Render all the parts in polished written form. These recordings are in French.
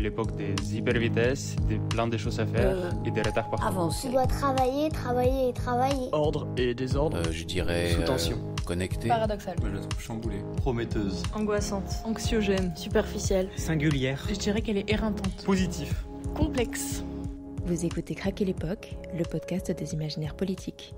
l'époque des hypervitesses, de plein de choses à faire et des retards parfois. Avancer. Tu dois travailler. Ordre et désordre. Je dirais... Sous tension. Connecté. Paradoxal. Je la trouve chamboulée. Prometteuse. Angoissante. Anxiogène. Superficielle. Singulière. Je dirais qu'elle est éreintante. Positif. Complexe. Vous écoutez Craquer l'époque, le podcast des imaginaires politiques.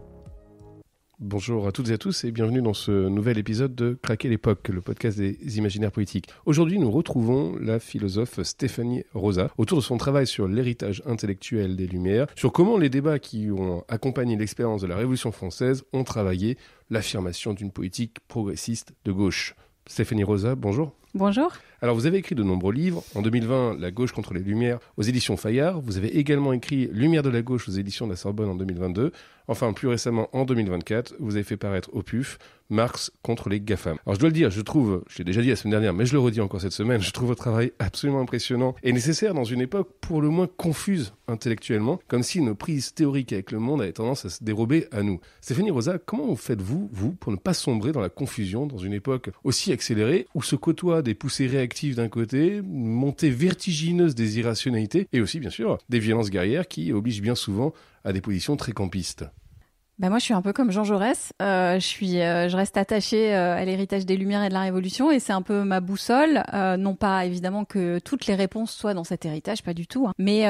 Bonjour à toutes et à tous et bienvenue dans ce nouvel épisode de Craquer l'époque, le podcast des imaginaires politiques. Aujourd'hui, nous retrouvons la philosophe Stéphanie Rosa autour de son travail sur l'héritage intellectuel des Lumières, sur comment les débats qui ont accompagné l'expérience de la Révolution française ont travaillé l'affirmation d'une politique progressiste de gauche. Stéphanie Rosa, bonjour. Bonjour. Alors, vous avez écrit de nombreux livres. En 2020, La gauche contre les Lumières aux éditions Fayard. Vous avez également écrit Lumière de la gauche aux éditions de la Sorbonne en 2022. Enfin, plus récemment, en 2024, vous avez fait paraître au PUF Marx contre les GAFAM. Alors, je dois le dire, je l'ai déjà dit la semaine dernière, mais je le redis encore cette semaine, je trouve votre travail absolument impressionnant et nécessaire dans une époque pour le moins confuse intellectuellement, comme si nos prises théoriques avec le monde avaient tendance à se dérober à nous. Stéphanie Rosa, comment faites-vous, pour ne pas sombrer dans la confusion dans une époque aussi accélérée où se côtoient des poussées réactives d'un côté, une montée vertigineuse des irrationalités et aussi, bien sûr, des violences guerrières qui obligent bien souvent à des positions très campistes? Moi, je suis un peu comme Jean Jaurès. Je reste attachée à l'héritage des Lumières et de la Révolution, et c'est un peu ma boussole. Non pas évidemment que toutes les réponses soient dans cet héritage, pas du tout. Mais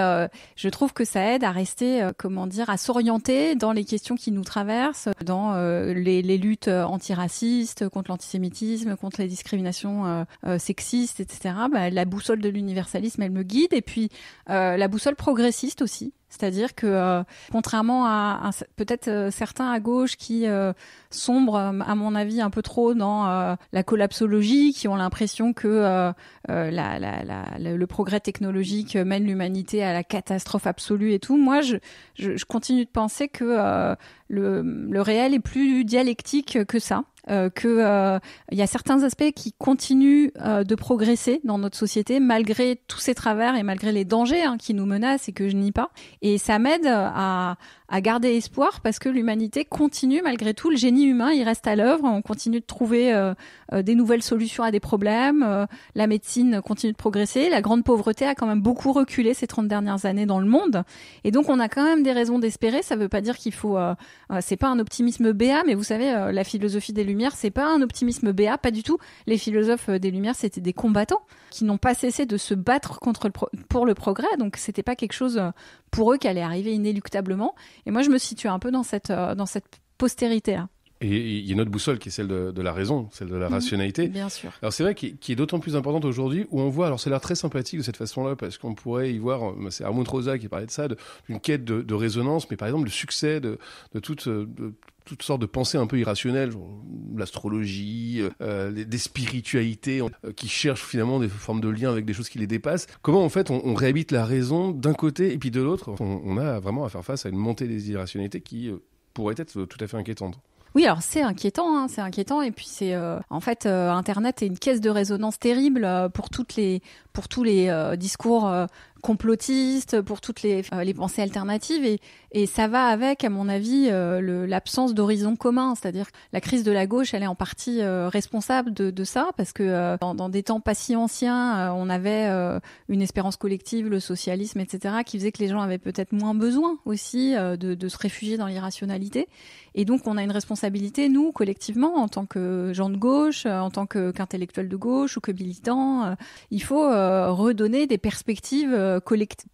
je trouve que ça aide à rester, à s'orienter dans les questions qui nous traversent, dans les luttes antiracistes, contre l'antisémitisme, contre les discriminations sexistes, etc. La boussole de l'universalisme, elle me guide, et puis la boussole progressiste aussi. C'est-à-dire que, contrairement à peut-être certains à gauche qui sombrent, à mon avis, un peu trop dans la collapsologie, qui ont l'impression que le progrès technologique mène l'humanité à la catastrophe absolue et tout, moi, je continue de penser que le réel est plus dialectique que ça. Il y a certains aspects qui continuent de progresser dans notre société malgré tous ces travers et malgré les dangers qui nous menacent et que je nie pas. Et ça m'aide à garder espoir parce que l'humanité continue malgré tout. Le génie humain, il reste à l'œuvre. On continue de trouver des nouvelles solutions à des problèmes. La médecine continue de progresser. La grande pauvreté a quand même beaucoup reculé ces 30 dernières années dans le monde. Et donc, on a quand même des raisons d'espérer. Ça veut pas dire qu'il faut... c'est pas un optimisme béat, mais vous savez, la philosophie des Lumières, c'est pas un optimisme béat, pas du tout. Les philosophes des Lumières, c'était des combattants qui n'ont pas cessé de se battre pour le progrès. Donc, c'était pas quelque chose pour eux qui allait arriver inéluctablement. Et moi, je me situe un peu dans cette postérité-là. Et il y a une autre boussole qui est celle de la raison, celle de la rationalité. Bien sûr. Alors c'est vrai qui est d'autant plus importante aujourd'hui où on voit, alors c'est l'air très sympathique de cette façon-là parce qu'on pourrait y voir, c'est Armand Rosa qui parlait de ça, d'une quête de résonance, mais par exemple le succès de toutes sortes de pensées un peu irrationnelles, genre l'astrologie, des spiritualités qui cherchent finalement des formes de lien avec des choses qui les dépassent. Comment en fait on réhabite la raison d'un côté et puis de l'autre, on a vraiment à faire face à une montée des irrationalités qui pourrait être tout à fait inquiétante. Oui, alors c'est inquiétant, et puis c'est en fait Internet est une caisse de résonance terrible pour tous les discours complotistes, pour toutes les pensées alternatives, et ça va avec, à mon avis, l'absence d'horizon commun, c'est-à-dire que la crise de la gauche, elle est en partie responsable de ça, parce que dans des temps pas si anciens, on avait une espérance collective, le socialisme, etc., qui faisait que les gens avaient peut-être moins besoin aussi de se réfugier dans l'irrationalité. Et donc, on a une responsabilité, nous, collectivement, en tant que gens de gauche, en tant qu'intellectuels de gauche ou que militants. Il faut redonner des perspectives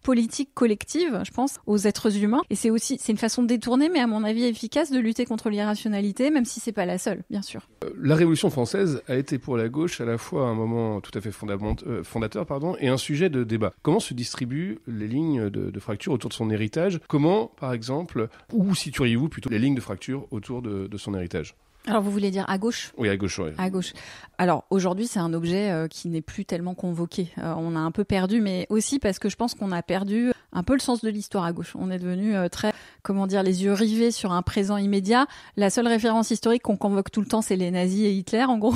politiques collectives, je pense, aux êtres humains. Et c'est une façon détournée, mais à mon avis efficace, de lutter contre l'irrationalité, même si c'est pas la seule, bien sûr. La Révolution française a été pour la gauche à la fois un moment tout à fait fondateur, et un sujet de débat. Comment se distribuent les lignes de fracture autour de son héritage? Comment, par exemple, où situeriez-vous plutôt les lignes de fracture autour de son héritage? Alors, vous voulez dire à gauche ? Oui, à gauche, oui. À gauche. Alors, aujourd'hui, c'est un objet qui n'est plus tellement convoqué. On a un peu perdu, mais aussi parce que je pense qu'on a perdu un peu le sens de l'histoire à gauche. On est devenu très, les yeux rivés sur un présent immédiat. La seule référence historique qu'on convoque tout le temps, c'est les nazis et Hitler, en gros.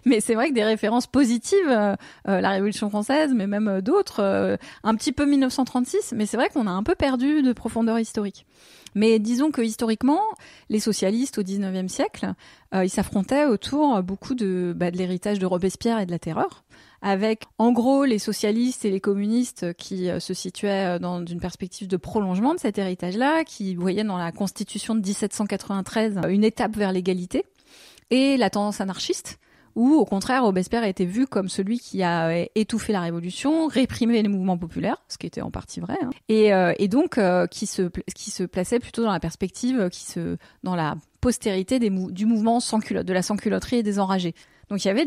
Mais c'est vrai que des références positives, la Révolution française, mais même d'autres, un petit peu 1936, mais c'est vrai qu'on a un peu perdu de profondeur historique. Mais disons que historiquement, les socialistes au XIXe siècle, ils s'affrontaient autour beaucoup de l'héritage de Robespierre et de la Terreur, avec en gros les socialistes et les communistes qui se situaient dans une perspective de prolongement de cet héritage-là, qui voyaient dans la Constitution de 1793 une étape vers l'égalité, et la tendance anarchiste, où au contraire Robespierre a été vu comme celui qui a étouffé la révolution, réprimé les mouvements populaires, ce qui était en partie vrai, hein, et donc qui se plaçait plutôt dans la perspective, dans la postérité du mouvement sans culotte, de la sans-culotterie et des enragés. Donc il y avait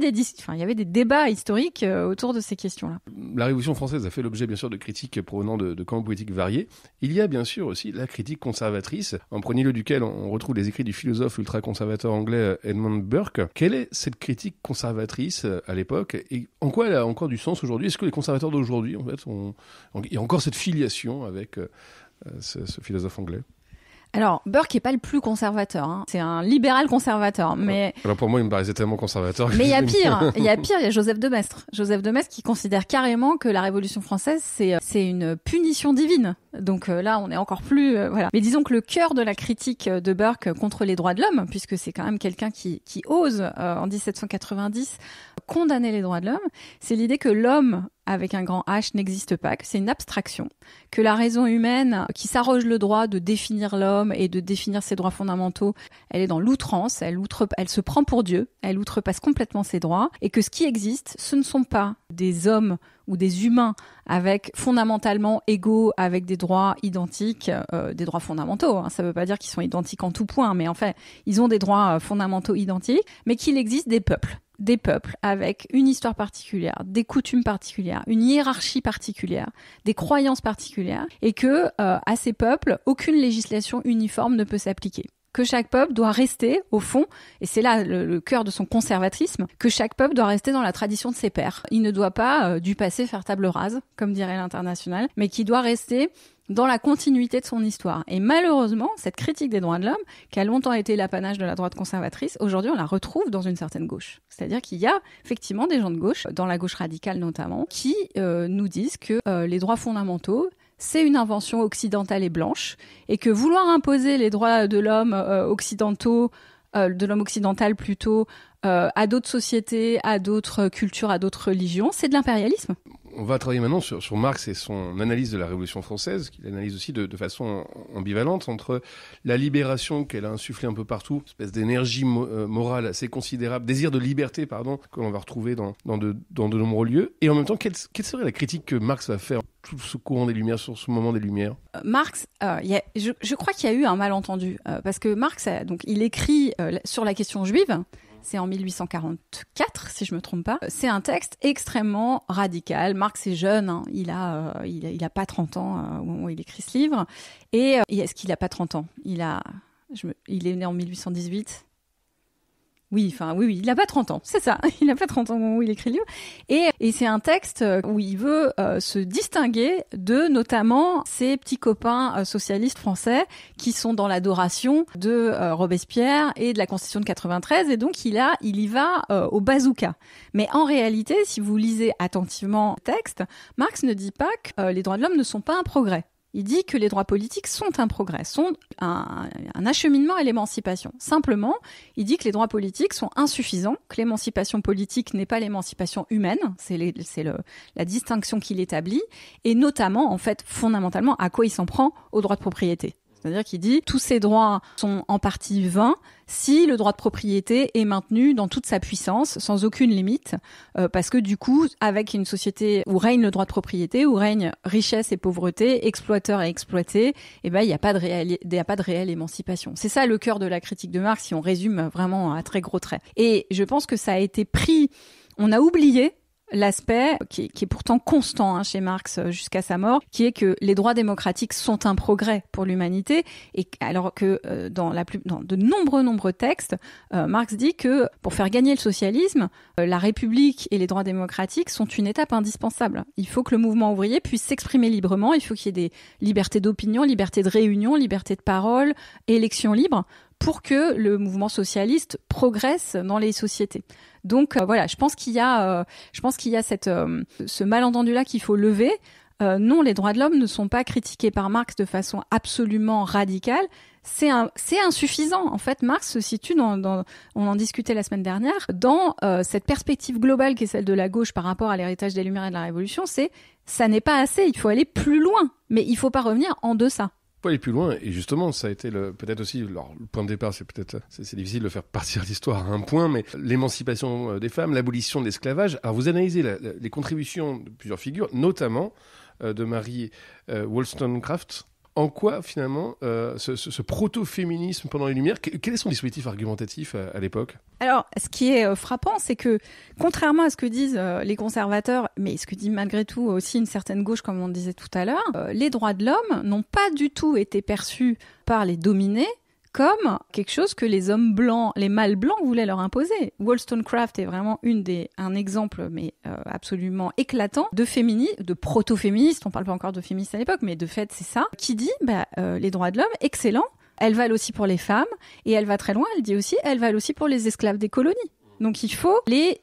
des débats historiques autour de ces questions-là. La Révolution française a fait l'objet bien sûr de critiques provenant de camps politiques variés. Il y a bien sûr aussi la critique conservatrice, en premier lieu duquel on retrouve les écrits du philosophe ultra-conservateur anglais Edmund Burke. Quelle est cette critique conservatrice à l'époque et en quoi elle a encore du sens aujourd'hui? Est-ce que les conservateurs d'aujourd'hui, en fait, il y a encore cette filiation avec ce philosophe anglais? Alors, Burke n'est pas le plus conservateur, hein. C'est un libéral conservateur, mais... Alors pour moi, il me paraissait tellement conservateur. Mais il y a pire, il y a Joseph de Maistre. Joseph de Maistre qui considère carrément que la Révolution française, c'est une punition divine. Donc là, on est encore plus... voilà. Mais disons que le cœur de la critique de Burke contre les droits de l'homme, puisque c'est quand même quelqu'un qui ose, en 1790, condamner les droits de l'homme, c'est l'idée que l'homme avec un grand H n'existe pas, que c'est une abstraction, que la raison humaine qui s'arroge le droit de définir l'homme et de définir ses droits fondamentaux, elle est dans l'outrance, elle se prend pour Dieu, elle outrepasse complètement ses droits, et que ce qui existe, ce ne sont pas des hommes ou des humains avec fondamentalement égaux, avec des droits identiques, des droits fondamentaux. Hein. Ça ne veut pas dire qu'ils sont identiques en tout point, mais en fait, ils ont des droits fondamentaux identiques, mais qu'il existe des peuples avec une histoire particulière, des coutumes particulières, une hiérarchie particulière, des croyances particulières, et que à ces peuples, aucune législation uniforme ne peut s'appliquer. Que chaque peuple doit rester, au fond, et c'est là le cœur de son conservatisme, que chaque peuple doit rester dans la tradition de ses pères. Il ne doit pas du passé faire table rase, comme dirait l'Internationale, mais qui doit rester dans la continuité de son histoire. Et malheureusement, cette critique des droits de l'homme, qui a longtemps été l'apanage de la droite conservatrice, aujourd'hui on la retrouve dans une certaine gauche. C'est-à-dire qu'il y a effectivement des gens de gauche, dans la gauche radicale notamment, qui nous disent que les droits fondamentaux, c'est une invention occidentale et blanche, et que vouloir imposer les droits de l'homme occidentaux, de l'homme occidental plutôt, à d'autres sociétés, à d'autres cultures, à d'autres religions, c'est de l'impérialisme. On va travailler maintenant sur Marx et son analyse de la Révolution française, qu'il analyse aussi de façon ambivalente entre la libération qu'elle a insufflée un peu partout, une espèce d'énergie morale assez considérable, désir de liberté, pardon, que l'on va retrouver dans de nombreux lieux, et en même temps, quelle serait la critique que Marx va faire tout ce courant des Lumières, sur ce moment des Lumières? Marx, je crois qu'il y a eu un malentendu, parce que Marx, donc, il écrit sur la question juive. C'est en 1844, si je me trompe pas. C'est un texte extrêmement radical. Marx est jeune, hein. Il a pas 30 ans au moment où il écrit ce livre. Et est-ce qu'il a pas 30 ans? Il est né en 1818. Oui, il a pas 30 ans, c'est ça. Il a pas 30 ans au moment où il écrit le livre. Et c'est un texte où il veut se distinguer de notamment ses petits copains socialistes français qui sont dans l'adoration de Robespierre et de la Constitution de 93. Et donc il y va au bazooka. Mais en réalité, si vous lisez attentivement le texte, Marx ne dit pas que les droits de l'homme ne sont pas un progrès. Il dit que les droits politiques sont un progrès, sont un acheminement à l'émancipation. Simplement, il dit que les droits politiques sont insuffisants, que l'émancipation politique n'est pas l'émancipation humaine, c'est la distinction qu'il établit, et notamment, en fait, fondamentalement, à quoi il s'en prend aux droits de propriété. C'est-à-dire qu'il dit tous ces droits sont en partie vains si le droit de propriété est maintenu dans toute sa puissance, sans aucune limite, parce que du coup, avec une société où règne le droit de propriété, où règne richesse et pauvreté, exploiteur et exploité, il n'y a pas de réelle émancipation. C'est ça le cœur de la critique de Marx, si on résume vraiment à très gros traits. Et je pense que ça a été pris, on a oublié l'aspect qui est pourtant constant chez Marx jusqu'à sa mort, qui est que les droits démocratiques sont un progrès pour l'humanité, et alors que dans de nombreux textes, Marx dit que pour faire gagner le socialisme, la République et les droits démocratiques sont une étape indispensable. Il faut que le mouvement ouvrier puisse s'exprimer librement, il faut qu'il y ait des libertés d'opinion, liberté de réunion, liberté de parole, élections libres, pour que le mouvement socialiste progresse dans les sociétés. Donc voilà, je pense qu'il y a ce malentendu-là qu'il faut lever. non, les droits de l'homme ne sont pas critiqués par Marx de façon absolument radicale. C'est insuffisant. En fait, Marx se situe on en discutait la semaine dernière, dans cette perspective globale qui est celle de la gauche par rapport à l'héritage des Lumières et de la Révolution, ça n'est pas assez, il faut aller plus loin, mais il faut pas revenir en deçà. Faut aller plus loin, et justement, ça a été peut-être aussi, alors, le point de départ, c'est difficile de faire partir l'histoire à un point, mais l'émancipation des femmes, l'abolition de l'esclavage. Alors, vous analysez les contributions de plusieurs figures, notamment de Mary Wollstonecraft. En quoi, finalement, ce proto-féminisme pendant les Lumières, quel est son dispositif argumentatif à l'époque ? Alors, ce qui est frappant, c'est que, contrairement à ce que disent les conservateurs, mais ce que dit malgré tout aussi une certaine gauche, comme on disait tout à l'heure, les droits de l'homme n'ont pas du tout été perçus par les dominés comme quelque chose que les hommes blancs, les mâles blancs voulaient leur imposer. Wollstonecraft est vraiment un exemple, mais absolument éclatant, de proto-féministe, on parle pas encore de féministe à l'époque, mais de fait c'est ça, qui dit les droits de l'homme, excellent, elles valent aussi pour les femmes, et elle va très loin, elle dit aussi, elles valent aussi pour les esclaves des colonies. Donc il faut les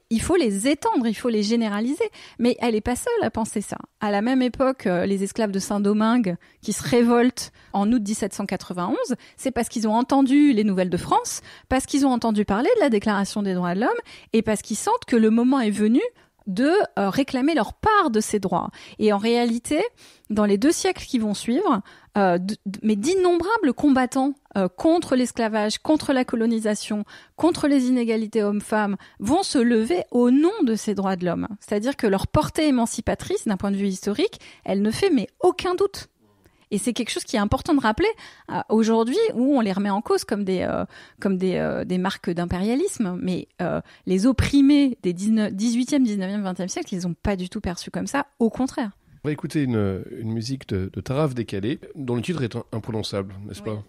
étendre, il faut les généraliser. Mais elle n'est pas seule à penser ça. À la même époque, les esclaves de Saint-Domingue qui se révoltent en août 1791, c'est parce qu'ils ont entendu les nouvelles de France, parce qu'ils ont entendu parler de la Déclaration des droits de l'homme et parce qu'ils sentent que le moment est venu de réclamer leur part de ces droits. Et en réalité, dans les 2 siècles qui vont suivre, mais d'innombrables combattants contre l'esclavage, contre la colonisation, contre les inégalités hommes-femmes, vont se lever au nom de ces droits de l'homme. C'est-à-dire que leur portée émancipatrice, d'un point de vue historique, elle ne fait mais aucun doute. Et c'est quelque chose qui est important de rappeler aujourd'hui, où on les remet en cause comme des marques d'impérialisme. Mais les opprimés des 18e, 19e, 20e siècle, ils n'ont pas du tout perçu comme ça, au contraire. On va écouter une musique de Taraf Décalé, dont le titre est imprononçable, n'est-ce pas ?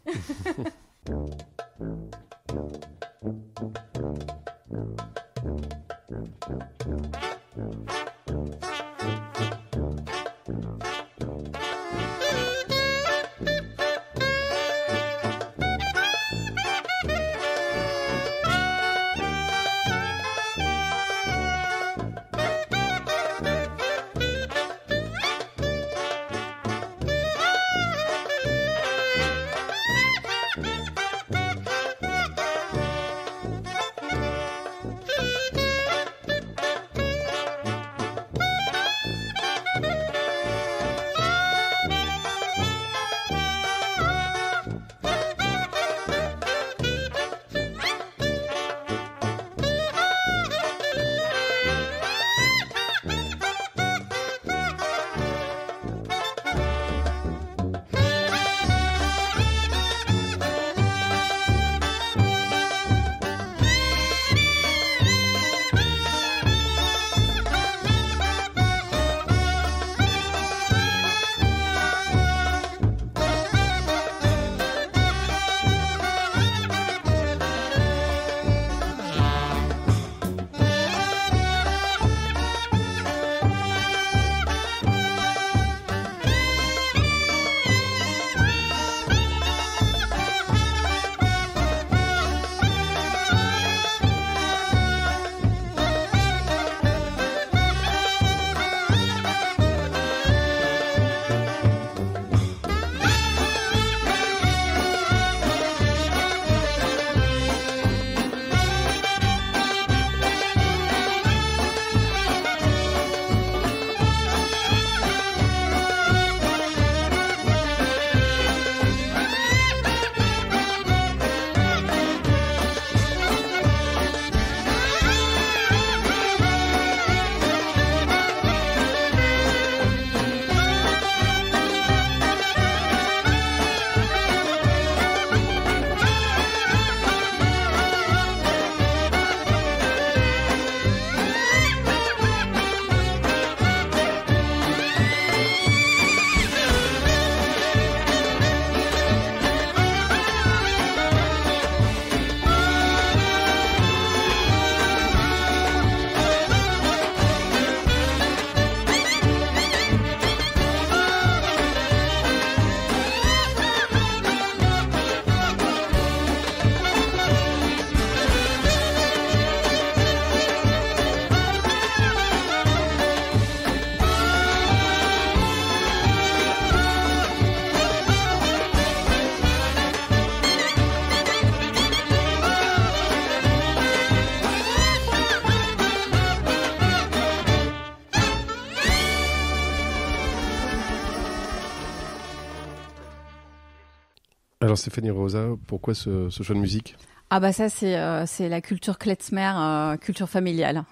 Alors Stéphanie Rosa, pourquoi ce choix de musique ? Ah bah ça c'est la culture klezmer, culture familiale,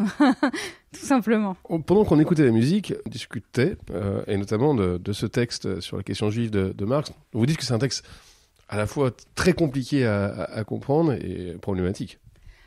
tout simplement. Pendant qu'on écoutait la musique, on discutait, et notamment de ce texte sur la question juive de Marx. Vous dites que c'est un texte à la fois très compliqué à comprendre et problématique.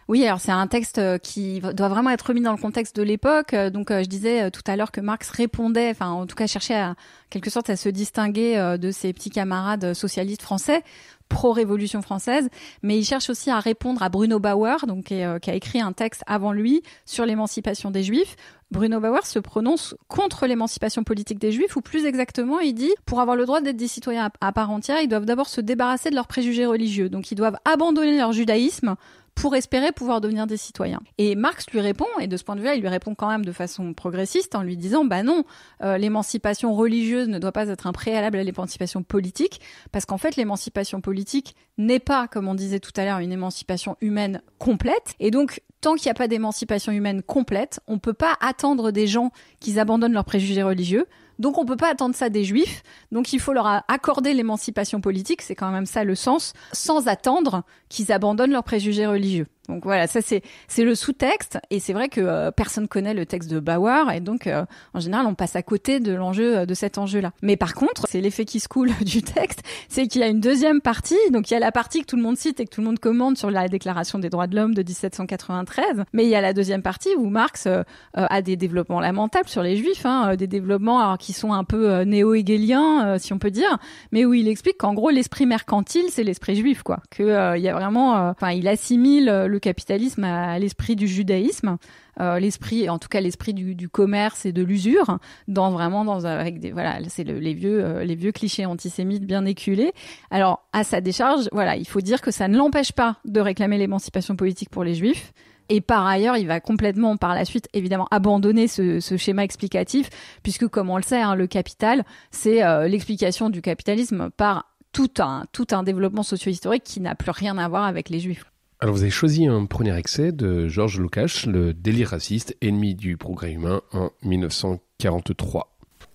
Oui, alors c'est un texte qui doit vraiment être remis dans le contexte de l'époque. Donc je disais tout à l'heure que Marx répondait, enfin en tout cas cherchait à quelque sorte à se distinguer de ses petits camarades socialistes français, pro-révolution française, mais il cherche aussi à répondre à Bruno Bauer, donc qui a écrit un texte avant lui sur l'émancipation des Juifs. Bruno Bauer se prononce contre l'émancipation politique des Juifs, ou plus exactement, il dit, pour avoir le droit d'être des citoyens à part entière, ils doivent d'abord se débarrasser de leurs préjugés religieux. Donc ils doivent abandonner leur judaïsme pour espérer pouvoir devenir des citoyens. Et Marx lui répond, et de ce point de vue-là, il lui répond quand même de façon progressiste en lui disant, bah non, l'émancipation religieuse ne doit pas être un préalable à l'émancipation politique, parce qu'en fait, l'émancipation politique n'est pas, comme on disait tout à l'heure, une émancipation humaine complète. Et donc, tant qu'il n'y a pas d'émancipation humaine complète, on ne peut pas attendre des gens qu'ils abandonnent leurs préjugés religieux. Donc on peut pas attendre ça des Juifs. Donc il faut leur accorder l'émancipation politique, c'est quand même ça le sens, sans attendre qu'ils abandonnent leurs préjugés religieux. Donc voilà, ça c'est le sous-texte, et c'est vrai que personne connaît le texte de Bauer, et donc en général on passe à côté de l'enjeu de cet enjeu-là. Mais par contre, c'est l'effet qui se coule du texte, c'est qu'il y a une deuxième partie, donc il y a la partie que tout le monde cite et que tout le monde commente sur la Déclaration des droits de l'homme de 1793, mais il y a la deuxième partie où Marx a des développements lamentables sur les Juifs, des développements alors, qui sont un peu néo-hégéliens, si on peut dire, mais où il explique qu'en gros l'esprit mercantile c'est l'esprit juif, quoi, que il y a vraiment, il assimile le capitalisme à l'esprit du judaïsme, l'esprit, en tout cas l'esprit du commerce et de l'usure, avec des, voilà, c'est les vieux clichés antisémites bien éculés. Alors à sa décharge, voilà, il faut dire que ça ne l'empêche pas de réclamer l'émancipation politique pour les Juifs. Et par ailleurs, il va complètement, par la suite, évidemment, abandonner ce schéma explicatif, puisque, comme on le sait, le capital, c'est l'explication du capitalisme par tout un développement socio-historique qui n'a plus rien à voir avec les Juifs. Alors vous avez choisi un premier extrait de Georges Lukács, Le délire raciste, ennemi du progrès humain, en 1943.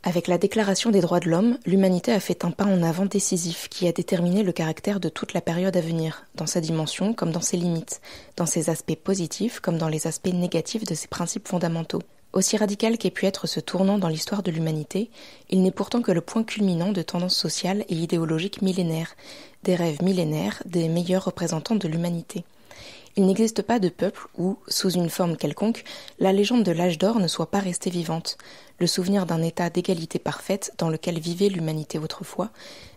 Avec la Déclaration des droits de l'homme, l'humanité a fait un pas en avant décisif qui a déterminé le caractère de toute la période à venir, dans sa dimension comme dans ses limites, dans ses aspects positifs comme dans les aspects négatifs de ses principes fondamentaux. Aussi radical qu'ait pu être ce tournant dans l'histoire de l'humanité, il n'est pourtant que le point culminant de tendances sociales et idéologiques millénaires, des rêves millénaires des meilleurs représentants de l'humanité. Il n'existe pas de peuple où, sous une forme quelconque, la légende de l'âge d'or ne soit pas restée vivante, le souvenir d'un état d'égalité parfaite dans lequel vivait l'humanité autrefois,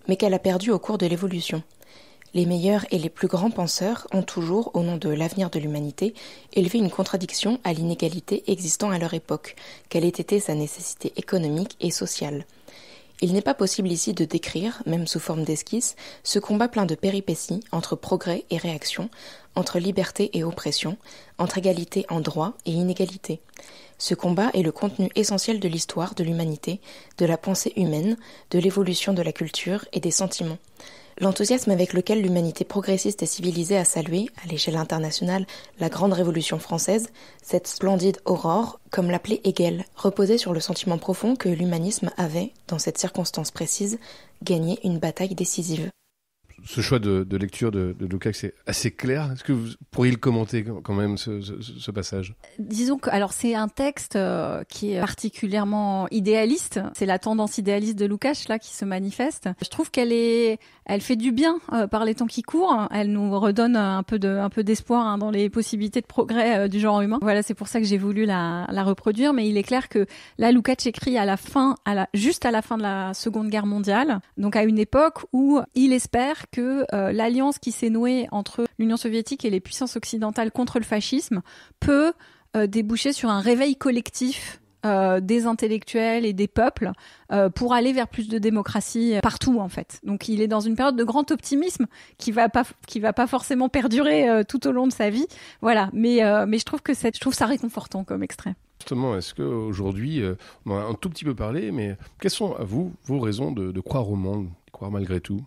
mais qu'elle a perdu au cours de l'évolution. Les meilleurs et les plus grands penseurs ont toujours, au nom de l'avenir de l'humanité, élevé une contradiction à l'inégalité existant à leur époque, quelle ait été sa nécessité économique et sociale. Il n'est pas possible ici de décrire, même sous forme d'esquisse, ce combat plein de péripéties entre progrès et réaction, entre liberté et oppression, entre égalité en droit et inégalité. Ce combat est le contenu essentiel de l'histoire de l'humanité, de la pensée humaine, de l'évolution de la culture et des sentiments. L'enthousiasme avec lequel l'humanité progressiste et civilisée a salué, à l'échelle internationale, la grande révolution française, cette splendide aurore, comme l'appelait Hegel, reposait sur le sentiment profond que l'humanisme avait, dans cette circonstance précise, gagné une bataille décisive. Ce choix de lecture de Lukács, c'est assez clair. Est-ce que vous pourriez le commenter quand même, ce passage ? Disons que, alors c'est un texte qui est particulièrement idéaliste. C'est la tendance idéaliste de Lukács là qui se manifeste. Je trouve elle fait du bien par les temps qui courent. Elle nous redonne un peu d'espoir dans les possibilités de progrès du genre humain. Voilà, c'est pour ça que j'ai voulu la reproduire. Mais il est clair que là, Lukács écrit juste à la fin de la Seconde Guerre mondiale, donc à une époque où il espère que l'alliance qui s'est nouée entre l'Union soviétique et les puissances occidentales contre le fascisme peut déboucher sur un réveil collectif des intellectuels et des peuples pour aller vers plus de démocratie partout en fait. Donc il est dans une période de grand optimisme qui va pas forcément perdurer tout au long de sa vie. Voilà, mais je trouve ça réconfortant comme extrait. Justement, est-ce qu'aujourd'hui, on en a un tout petit peu parlé, mais quelles sont à vous vos raisons de croire au monde, de croire malgré tout ?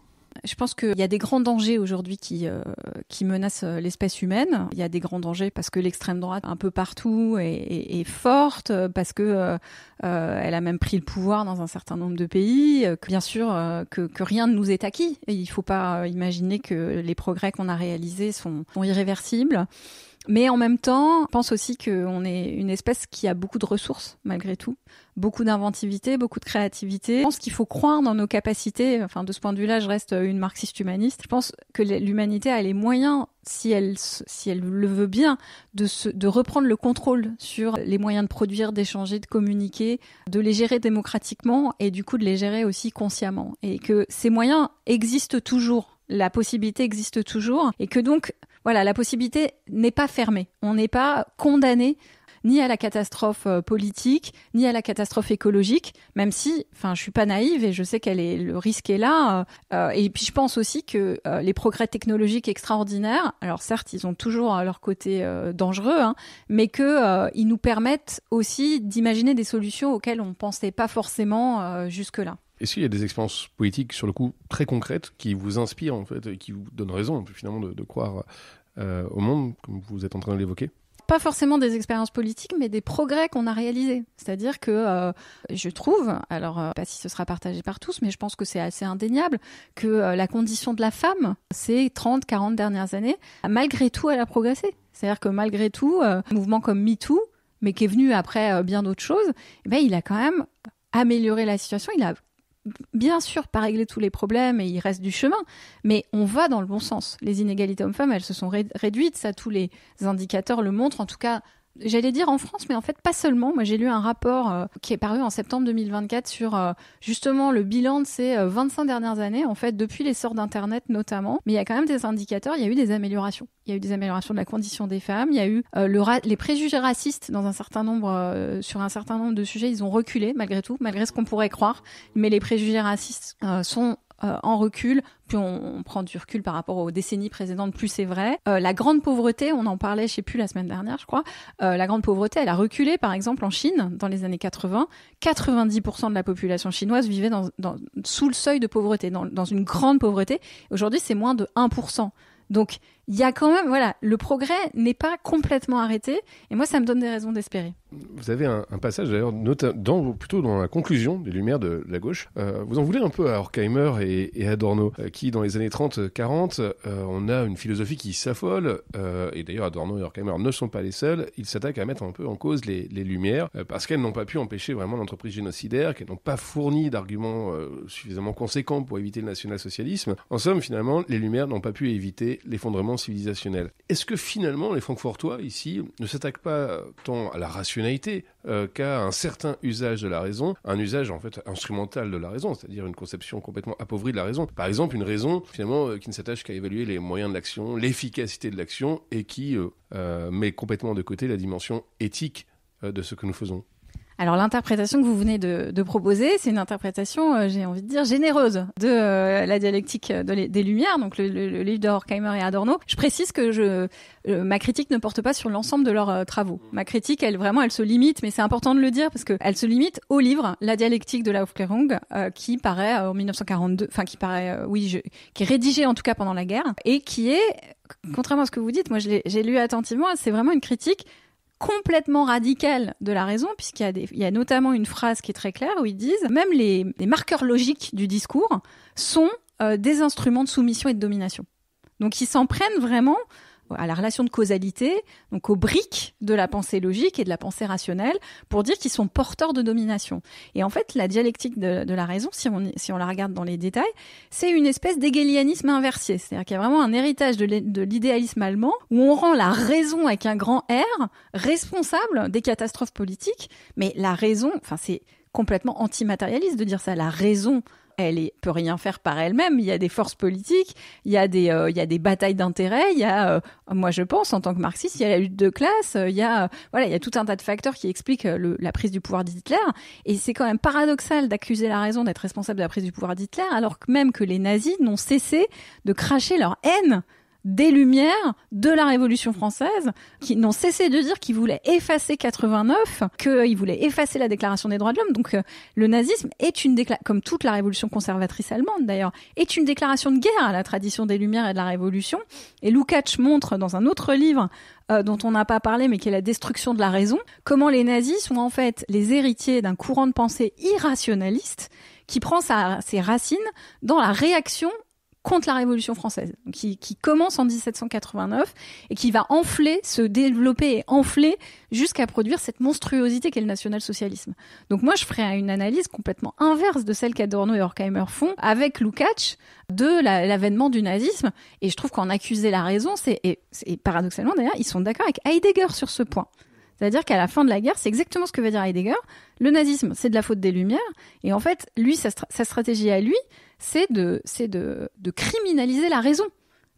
Je pense qu'il y a des grands dangers aujourd'hui qui menacent l'espèce humaine. Il y a des grands dangers parce que l'extrême droite un peu partout est forte, parce que elle a même pris le pouvoir dans un certain nombre de pays. Que, bien sûr, que rien ne nous est acquis. Et il ne faut pas imaginer que les progrès qu'on a réalisés sont irréversibles. Mais en même temps, je pense aussi qu'on est une espèce qui a beaucoup de ressources, malgré tout. Beaucoup d'inventivité, beaucoup de créativité. Je pense qu'il faut croire dans nos capacités. Enfin, de ce point de vue-là, je reste une marxiste humaniste. Je pense que l'humanité a les moyens, si elle le veut bien, de reprendre le contrôle sur les moyens de produire, d'échanger, de communiquer, de les gérer démocratiquement et du coup de les gérer aussi consciemment. Et que ces moyens existent toujours. La possibilité existe toujours. Et que donc, voilà, la possibilité n'est pas fermée. On n'est pas condamné ni à la catastrophe politique, ni à la catastrophe écologique, même si, enfin, je suis pas naïve et je sais le risque est là. Et puis je pense aussi que les progrès technologiques extraordinaires, alors certes, ils ont toujours leur côté dangereux, hein, mais que ils nous permettent aussi d'imaginer des solutions auxquelles on pensait pas forcément jusque-là. Est-ce qu'il y a des expériences politiques, sur le coup, très concrètes, qui vous inspirent, en fait, et qui vous donnent raison, finalement, de croire au monde, comme vous êtes en train de l'évoquer ? Pas forcément des expériences politiques, mais des progrès qu'on a réalisés. C'est-à-dire que je trouve, alors pas si ce sera partagé par tous, mais je pense que c'est assez indéniable, que la condition de la femme, ces 30, 40 dernières années, malgré tout, elle a progressé. C'est-à-dire que malgré tout, un mouvement comme MeToo, mais qui est venu après bien d'autres choses, eh ben, il a quand même amélioré la situation. Il a bien sûr pas régler tous les problèmes et il reste du chemin, mais on va dans le bon sens. Les inégalités hommes-femmes, elles se sont réduites, ça tous les indicateurs le montrent, en tout cas, j'allais dire en France, mais en fait pas seulement. Moi j'ai lu un rapport qui est paru en septembre 2024 sur justement le bilan de ces 25 dernières années, en fait depuis l'essor d'Internet notamment, mais il y a quand même des indicateurs, il y a eu des améliorations. Il y a eu des améliorations de la condition des femmes, il y a eu les préjugés racistes dans un certain nombre, sur un certain nombre de sujets, ils ont reculé malgré tout, malgré ce qu'on pourrait croire, mais les préjugés racistes sont en recul, puis on prend du recul par rapport aux décennies précédentes, plus c'est vrai. La grande pauvreté, on en parlait, je sais plus, la semaine dernière, je crois. La grande pauvreté, elle a reculé, par exemple, en Chine, dans les années 80. 90% de la population chinoise vivait sous le seuil de pauvreté, dans une grande pauvreté. Aujourd'hui, c'est moins de 1%. Donc, il y a quand même, voilà, le progrès n'est pas complètement arrêté. Et moi, ça me donne des raisons d'espérer. Vous avez un passage, d'ailleurs, plutôt dans la conclusion des Lumières de la gauche. Vous en voulez un peu à Horkheimer et Adorno, qui, dans les années 30-40, on a une philosophie qui s'affole. Et d'ailleurs, Adorno et Horkheimer ne sont pas les seuls. Ils s'attaquent à mettre un peu en cause les Lumières, parce qu'elles n'ont pas pu empêcher vraiment l'entreprise génocidaire, qu'elles n'ont pas fourni d'arguments suffisamment conséquents pour éviter le national-socialisme. En somme, finalement, les Lumières n'ont pas pu éviter l'effondrement civilisationnel. Est-ce que finalement les Francfortois ici ne s'attaquent pas tant à la rationalité qu'à un certain usage de la raison, un usage en fait instrumental de la raison, c'est-à-dire une conception complètement appauvrie de la raison. Par exemple, une raison finalement qui ne s'attache qu'à évaluer les moyens de l'action, l'efficacité de l'action et qui met complètement de côté la dimension éthique de ce que nous faisons. Alors l'interprétation que vous venez de proposer, c'est une interprétation, j'ai envie de dire, généreuse de la dialectique des Lumières, donc le livre de Horkheimer et Adorno. Je précise que ma critique ne porte pas sur l'ensemble de leurs travaux. Ma critique, elle se limite, mais c'est important de le dire parce que elle se limite au livre La dialectique de l'Aufklärung, qui paraît en 1942, enfin qui est rédigé en tout cas pendant la guerre et qui est, contrairement à ce que vous dites, moi j'ai lu attentivement, c'est vraiment une critique complètement radicale de la raison, puisqu'il y a notamment une phrase qui est très claire où ils disent même les marqueurs logiques du discours sont des instruments de soumission et de domination. Donc ils s'en prennent vraiment à la relation de causalité, donc aux briques de la pensée logique et de la pensée rationnelle, pour dire qu'ils sont porteurs de domination. Et en fait, la dialectique de la raison, si on la regarde dans les détails, c'est une espèce d'hégélianisme inversé. C'est-à-dire qu'il y a vraiment un héritage de l'idéalisme allemand, où on rend la raison avec un grand R responsable des catastrophes politiques, mais la raison, enfin c'est complètement antimatérialiste de dire ça, la raison peut rien faire par elle-même. Il y a des forces politiques, il y a des batailles d'intérêts, il y a, moi je pense en tant que marxiste, il y a la lutte de classe, il y a tout un tas de facteurs qui expliquent la prise du pouvoir d'Hitler. Et c'est quand même paradoxal d'accuser la raison d'être responsable de la prise du pouvoir d'Hitler, alors que même que les nazis n'ont cessé de cracher leur haine des Lumières, de la Révolution française, qui n'ont cessé de dire qu'ils voulaient effacer 89, qu'ils voulaient effacer la Déclaration des droits de l'homme. Donc le nazisme est comme toute la Révolution conservatrice allemande d'ailleurs, est une déclaration de guerre à la tradition des Lumières et de la Révolution. Et Lukács montre dans un autre livre dont on n'a pas parlé, mais qui est La destruction de la raison, comment les nazis sont en fait les héritiers d'un courant de pensée irrationaliste qui prend ses racines dans la réaction contre la Révolution française, qui commence en 1789 et qui va se développer et enfler jusqu'à produire cette monstruosité qu'est le national-socialisme. Donc moi, je ferais une analyse complètement inverse de celle qu'Adorno et Horkheimer font avec Lukács de l'avènement du nazisme. Et je trouve qu'en accuser la raison, et paradoxalement d'ailleurs, ils sont d'accord avec Heidegger sur ce point. C'est-à-dire qu'à la fin de la guerre, c'est exactement ce que va dire Heidegger. Le nazisme, c'est de la faute des Lumières. Et en fait, lui, sa stratégie à lui, c'est de criminaliser la raison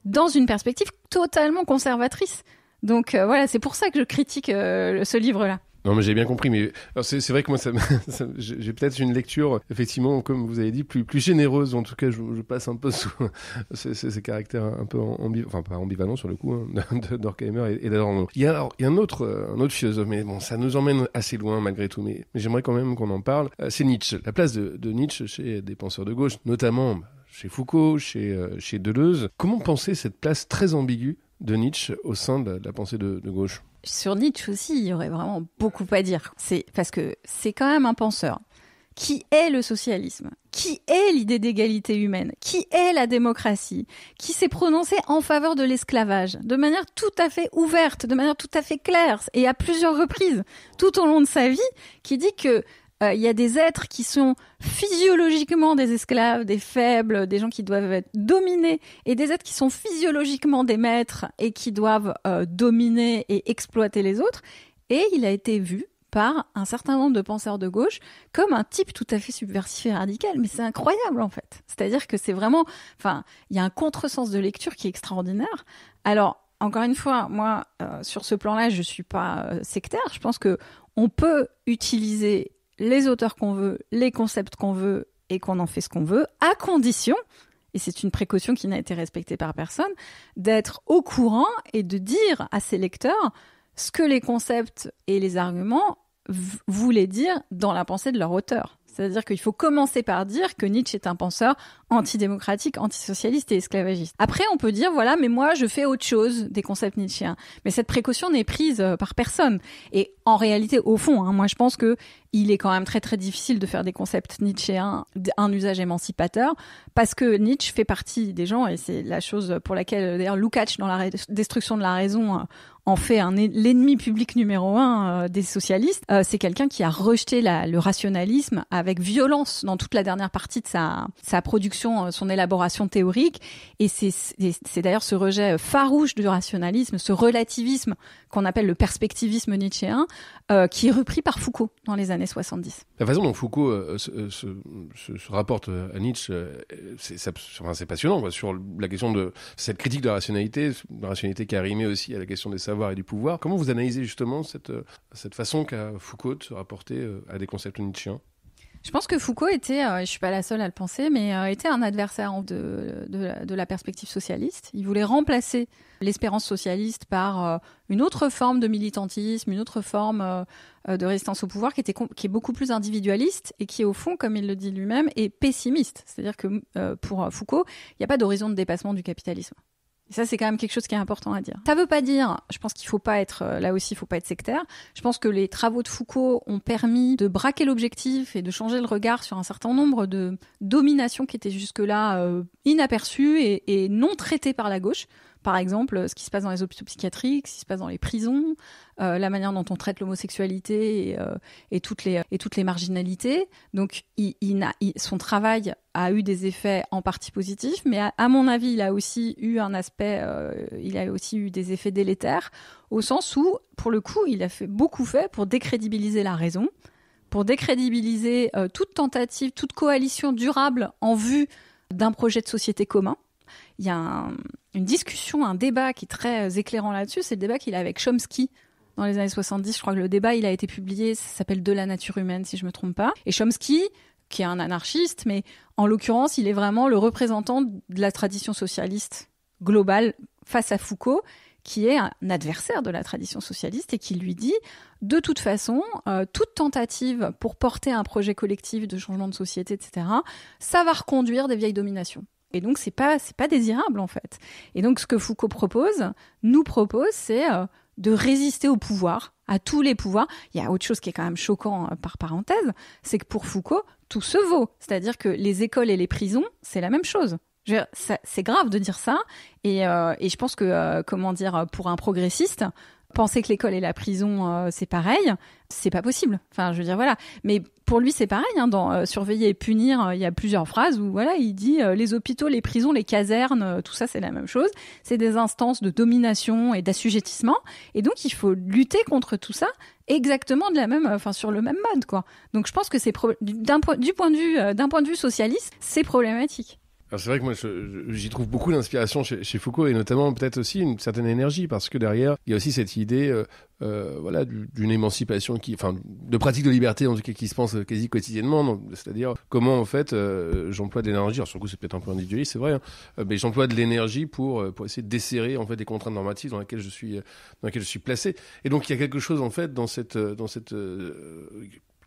dans une perspective totalement conservatrice. Donc voilà, c'est pour ça que je critique ce livre-là. Non, mais j'ai bien compris, mais alors c'est vrai que moi, j'ai peut-être une lecture, effectivement, comme vous avez dit, plus généreuse. En tout cas, je passe un peu sous ces caractères un peu pas ambivalents sur le coup, d'Horkheimer et d'Adorno. Il y a un autre philosophe, mais bon, ça nous emmène assez loin malgré tout, mais j'aimerais quand même qu'on en parle. C'est Nietzsche. La place de Nietzsche chez des penseurs de gauche, notamment chez Foucault, chez Deleuze. Comment penser cette place très ambiguë de Nietzsche au sein de la pensée de gauche? Sur Nietzsche aussi, il y aurait vraiment beaucoup à dire. C'est parce que c'est quand même un penseur. Qui est le socialisme? Qui est l'idée d'égalité humaine? Qui est la démocratie? Qui s'est prononcé en faveur de l'esclavage de manière tout à fait ouverte, de manière tout à fait claire et à plusieurs reprises tout au long de sa vie, qui dit que il y a des êtres qui sont physiologiquement des esclaves, des faibles, des gens qui doivent être dominés, et des êtres qui sont physiologiquement des maîtres et qui doivent dominer et exploiter les autres. Et il a été vu par un certain nombre de penseurs de gauche comme un type tout à fait subversif et radical. Mais c'est incroyable, en fait. C'est-à-dire que c'est vraiment... Enfin, il y a un contresens de lecture qui est extraordinaire. Alors, encore une fois, moi, sur ce plan-là, je suis pas sectaire. Je pense que on peut utiliser les auteurs qu'on veut, les concepts qu'on veut et qu'on en fait ce qu'on veut, à condition, et c'est une précaution qui n'a été respectée par personne, d'être au courant et de dire à ses lecteurs ce que les concepts et les arguments voulaient dire dans la pensée de leur auteur. C'est-à-dire qu'il faut commencer par dire que Nietzsche est un penseur antidémocratique, antisocialiste et esclavagiste. Après, on peut dire, voilà, mais moi, je fais autre chose des concepts nietzschéens. Mais cette précaution n'est prise par personne. Et en réalité, au fond, moi, je pense que il est quand même très, très difficile de faire des concepts nietzschéens un usage émancipateur, parce que Nietzsche fait partie des gens, et c'est la chose pour laquelle, d'ailleurs, Lukács, dans la destruction de la raison, en fait l'ennemi public numéro 1 des socialistes. C'est quelqu'un qui a rejeté le rationalisme avec violence dans toute la dernière partie de sa production, son élaboration théorique. Et c'est d'ailleurs ce rejet farouche du rationalisme, ce relativisme qu'on appelle le perspectivisme nietzschéen, qui est repris par Foucault dans les années 70. La façon dont Foucault se rapporte à Nietzsche, c'est passionnant, quoi, sur la question de cette critique de la rationalité qui a rimé aussi à la question des savoirs et du pouvoir. Comment vous analysez justement cette façon qu'a Foucault de se rapporter à des concepts nietzschéens? Je pense que Foucault était, je suis pas la seule à le penser, mais était un adversaire de la perspective socialiste. Il voulait remplacer l'espérance socialiste par une autre forme de militantisme, une autre forme de résistance au pouvoir qui est beaucoup plus individualiste et qui, au fond, comme il le dit lui-même, est pessimiste. C'est-à-dire que pour Foucault, il n'y a pas d'horizon de dépassement du capitalisme. Et ça, c'est quand même quelque chose qui est important à dire. Ça veut pas dire, je pense qu'il faut pas être, là aussi, il faut pas être sectaire. Je pense que les travaux de Foucault ont permis de braquer l'objectif et de changer le regard sur un certain nombre de dominations qui étaient jusque-là inaperçues et non traitées par la gauche. Par exemple, ce qui se passe dans les hôpitaux psychiatriques, ce qui se passe dans les prisons, la manière dont on traite l'homosexualité et toutes les marginalités. Donc, son travail a eu des effets en partie positifs, mais à mon avis, il a aussi eu un aspect, il a aussi eu des effets délétères, au sens où, pour le coup, il a beaucoup fait pour décrédibiliser la raison, pour décrédibiliser toute tentative, toute coalition durable en vue d'un projet de société commun. Il y a une discussion, un débat qui est très éclairant là-dessus, c'est le débat qu'il a avec Chomsky dans les années 70. Je crois que le débat, il a été publié, ça s'appelle « De la nature humaine », si je me trompe pas. Et Chomsky, qui est un anarchiste, mais en l'occurrence, il est vraiment le représentant de la tradition socialiste global face à Foucault, qui est un adversaire de la tradition socialiste et qui lui dit, de toute façon, toute tentative pour porter un projet collectif de changement de société, etc., ça va reconduire des vieilles dominations. Et donc, c'est pas désirable, en fait. Et donc, ce que Foucault nous propose, c'est de résister au pouvoir, à tous les pouvoirs. Il y a autre chose qui est quand même choquant, par parenthèse, c'est que pour Foucault, tout se vaut. C'est-à-dire que les écoles et les prisons, c'est la même chose. C'est grave de dire ça, et je pense que pour un progressiste, penser que l'école et la prison c'est pareil, c'est pas possible. Enfin, je veux dire voilà. Mais pour lui c'est pareil. Dans surveiller et punir, il y a plusieurs phrases où voilà, il dit les hôpitaux, les prisons, les casernes, tout ça c'est la même chose. C'est des instances de domination et d'assujettissement, et donc il faut lutter contre tout ça exactement sur le même mode quoi. Donc je pense que c'est d'un point de vue socialiste, c'est problématique. Alors c'est vrai que moi j'y trouve beaucoup d'inspiration chez Foucault, et notamment peut-être aussi une certaine énergie, parce que derrière il y a aussi cette idée d'une émancipation de pratique de liberté en tout cas qui se pense quasi quotidiennement, donc, c'est-à-dire comment en fait j'emploie de l'énergie, alors sur le coup c'est peut-être un peu individualiste, c'est vrai, mais j'emploie de l'énergie pour essayer de desserrer en fait des contraintes normatives dans lesquelles je suis placé. Et donc il y a quelque chose en fait dans cette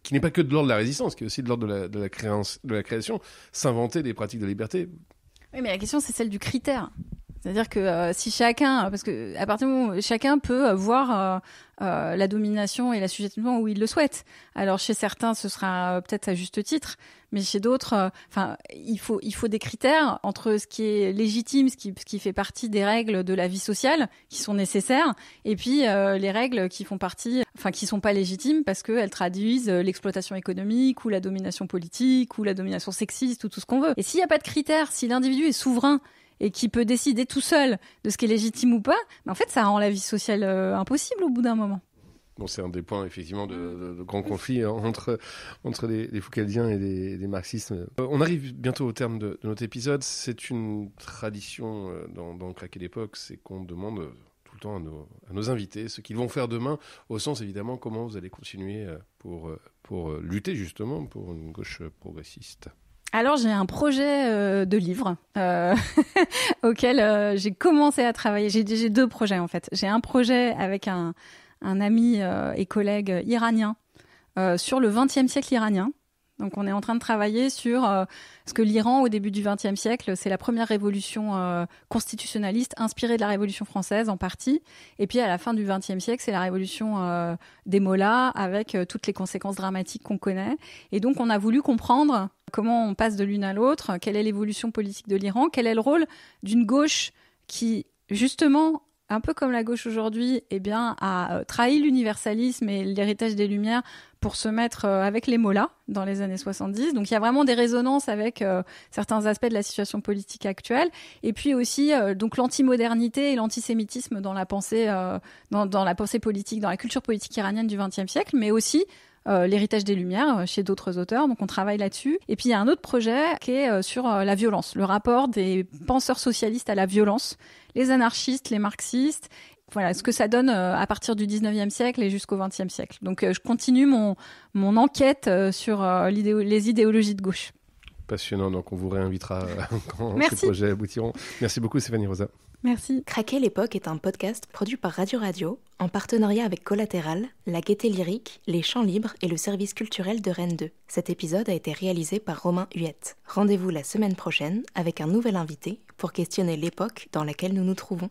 qui n'est pas que de l'ordre de la résistance, qui est aussi de l'ordre de la création, s'inventer des pratiques de liberté. Oui, mais la question, c'est celle du critère. C'est-à-dire que si chacun, parce que à partir du moment où chacun peut voir la domination et l'assujettissement où il le souhaite. Alors chez certains, ce sera peut-être à juste titre, mais chez d'autres, il faut des critères entre ce qui est légitime, ce qui fait partie des règles de la vie sociale, qui sont nécessaires, et puis les règles qui font partie, qui sont pas légitimes parce qu'elles traduisent l'exploitation économique ou la domination politique ou la domination sexiste ou tout ce qu'on veut. Et s'il n'y a pas de critères, si l'individu est souverain et qui peut décider tout seul de ce qui est légitime ou pas, en fait, ça rend la vie sociale impossible au bout d'un moment. Bon, c'est un des points, effectivement, de grands conflits entre les Foucaldiens et les marxistes. On arrive bientôt au terme de notre épisode. C'est une tradition dans Craquer l'époque, c'est qu'on demande tout le temps à nos invités ce qu'ils vont faire demain, au sens, évidemment, comment vous allez continuer pour lutter, justement, pour une gauche progressiste. Alors, j'ai un projet de livre auquel j'ai commencé à travailler. J'ai deux projets, en fait. J'ai un projet avec un ami et collègue iranien sur le XXe siècle iranien. Donc, on est en train de travailler sur ce que l'Iran, au début du XXe siècle, c'est la première révolution constitutionnaliste inspirée de la Révolution française en partie. Et puis, à la fin du XXe siècle, c'est la révolution des mollahs avec toutes les conséquences dramatiques qu'on connaît. Et donc, on a voulu comprendre comment on passe de l'une à l'autre, quelle est l'évolution politique de l'Iran, quel est le rôle d'une gauche qui, justement, un peu comme la gauche aujourd'hui, a trahi l'universalisme et l'héritage des Lumières pour se mettre avec les mollahs dans les années 70. Donc il y a vraiment des résonances avec certains aspects de la situation politique actuelle. Et puis aussi donc l'antimodernité et l'antisémitisme dans la pensée, dans la pensée politique, dans la culture politique iranienne du XXe siècle, mais aussi l'héritage des Lumières chez d'autres auteurs, donc on travaille là-dessus. Et puis il y a un autre projet qui est sur la violence, le rapport des penseurs socialistes à la violence, les anarchistes, les marxistes, voilà, ce que ça donne à partir du 19e siècle et jusqu'au 20e siècle. Donc je continue mon enquête sur les idéologies de gauche. Passionnant, donc on vous réinvitera quand Merci. ces projets aboutiront. Merci beaucoup Stéphanie Rosa. Merci. Craquer l'époque est un podcast produit par Radio Radio, en partenariat avec Collatéral, la Gaîté Lyrique, les Chants Libres et le service culturel de Rennes 2. Cet épisode a été réalisé par Romain Huette. Rendez-vous la semaine prochaine avec un nouvel invité pour questionner l'époque dans laquelle nous nous trouvons.